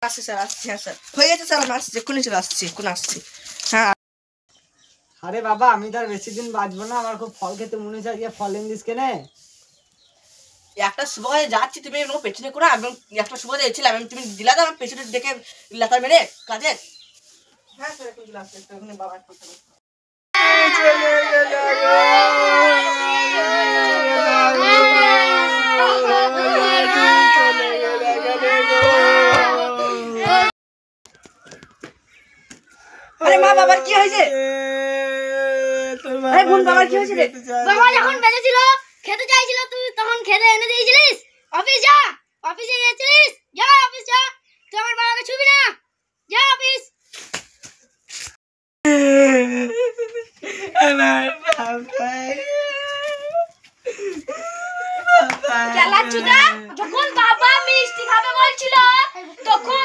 আসছি স্যার, আসছি। হ্যাঁ স্যার, হয়ে গেছে স্যার, আমি আসছি, এক্ষুনি চলে আসছি, এক্ষুনি আসছি। হ্যাঁ। আরে বাবা, আমি তো আর বেশি দিন বাঁচবো না, আমার খুব ফল খেতে মনে হচ্ছে, আজকে ফল এনে দিস কেনে? একটা শুভ কাজে যাচ্ছি, তুমি পেছনে করে, আমি একটা শুভ কাজে এসেছিলাম, তুমি দিলা তো আমার পেছনে দেখে লাতার মেরে কাজে। হ্যাঁ স্যার, এখন চলে আসছে, এখানে বাবা আরে মা, বাবার কি হয়েছে? আরে বোন, বাবার কি হয়েছে রে? বাবা যখন বেঁচে ছিল, খেতে চাইছিল, তুই তখন খেতে এনে দিয়েছিলিস। অফিস যা, অফিসে গেছিলিস, যা অফিস যা, তুই আমার বাবাকে ছুবি না, যা অফিস। যখন বাবা মিষ্টি খাবে বলছিল, তখন